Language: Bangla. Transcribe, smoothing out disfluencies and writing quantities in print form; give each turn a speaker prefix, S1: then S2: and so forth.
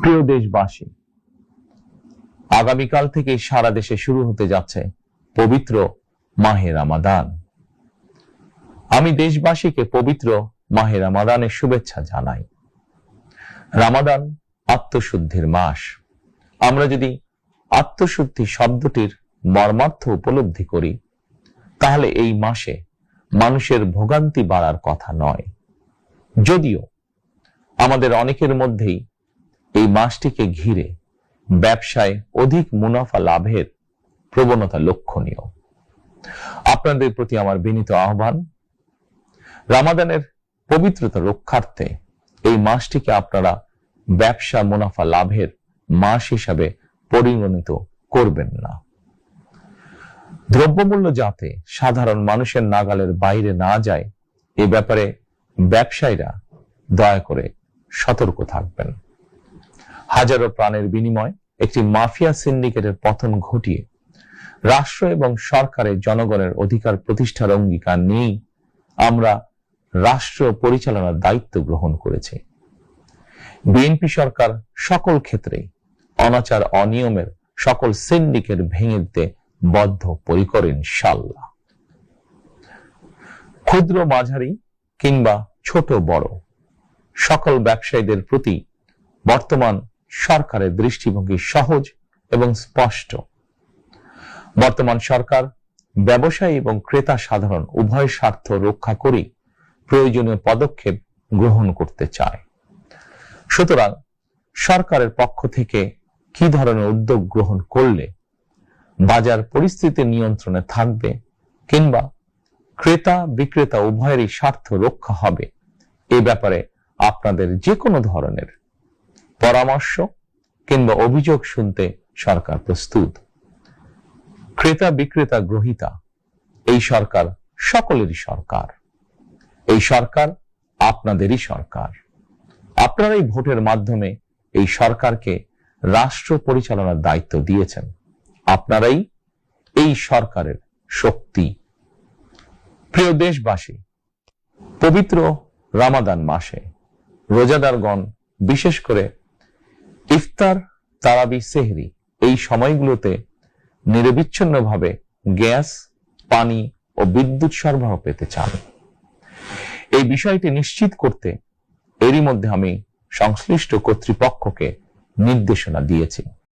S1: প্রিয় দেশবাসী, আগামীকাল থেকে সারা দেশে শুরু হতে যাচ্ছে পবিত্র মাহে রমাদান। আমি দেশবাসীকে পবিত্র মাহে রমাদানের শুভেচ্ছা জানাই। রমাদান আত্মশুদ্ধির মাস। আমরা যদি আত্মশুদ্ধি শব্দটির মর্মার্থ উপলব্ধি করি, তাহলে এই মাসে মানুষের ভোগান্তি বাড়ার কথা নয়। যদিও আমাদের অনেকের মধ্যেই এই মাসটিকে ঘিরে ব্যবসায় অধিক মুনাফা লাভের প্রবণতা লক্ষণীয়। আপনাদের প্রতি আমার বিনীত আহ্বান, রমাদানের পবিত্রতা রক্ষার্থে এই মাসটিকে আপনারা ব্যবসা মুনাফা লাভের মাস হিসাবে পরিগণিত করবেন না। দ্রব্যমূল্য যাতে সাধারণ মানুষের নাগালের বাইরে না যায়, এ ব্যাপারে ব্যবসায়ীরা দয়া করে সতর্ক থাকবেন। হাজারো প্রাণের বিনিময়ে একটি মাফিয়া সিন্ডিকেটের পতন ঘটিয়ে রাষ্ট্র এবং সরকারের জনগণের অধিকার প্রতিষ্ঠার অঙ্গীকার নিয়েই আমরা রাষ্ট্র পরিচালনার দায়িত্ব গ্রহণ করেছি। বিএনপি সরকার সকল ক্ষেত্রে অনাচার অনিয়মের সকল সিন্ডিকেট ভেঙে দিতে বদ্ধপরিকর ইনশাআল্লাহ। ক্ষুদ্র মাঝারি কিংবা ছোট বড় সকল ব্যবসায়ীদের প্রতি বর্তমান সরকারের দৃষ্টিভঙ্গি সহজ এবং স্পষ্ট। বর্তমান সরকার ব্যবসায়ী এবং ক্রেতা সাধারণ উভয় স্বার্থ রক্ষা করে প্রয়োজনীয় পদক্ষেপ গ্রহণ করতে চায়। সুতরাং সরকারের পক্ষ থেকে কি ধরনের উদ্যোগ গ্রহণ করলে বাজার পরিস্থিতি নিয়ন্ত্রণে থাকবে কিংবা ক্রেতা বিক্রেতা উভয়েরই স্বার্থ রক্ষা হবে, এ ব্যাপারে আপনাদের যে কোনো ধরনের পরামর্শ কিংবা অভিযোগ শুনতে সরকার প্রস্তুত। ক্রেতা বিক্রেতা গ্রহীতা এই সরকার সকলেরই সরকার। এই সরকার আপনাদেরই সরকার। আপনারাই ভোটের মাধ্যমে এই সরকারকে রাষ্ট্র পরিচালনার দায়িত্ব দিয়েছেন। আপনারাই এই সরকারের শক্তি। প্রিয় দেশবাসী, পবিত্র রমাদান মাসে রোজাদারগণ বিশেষ করে ইফতার, তারাবি, সেহরি এই সময়গুলোতে নিরবিচ্ছিন্নভাবে গ্যাস, পানি ও বিদ্যুৎ সরবরাহ পেতে চান। এই বিষয়টি নিশ্চিত করতে এরই মধ্যে আমি সংশ্লিষ্ট কর্তৃপক্ষকে নির্দেশনা দিয়েছি।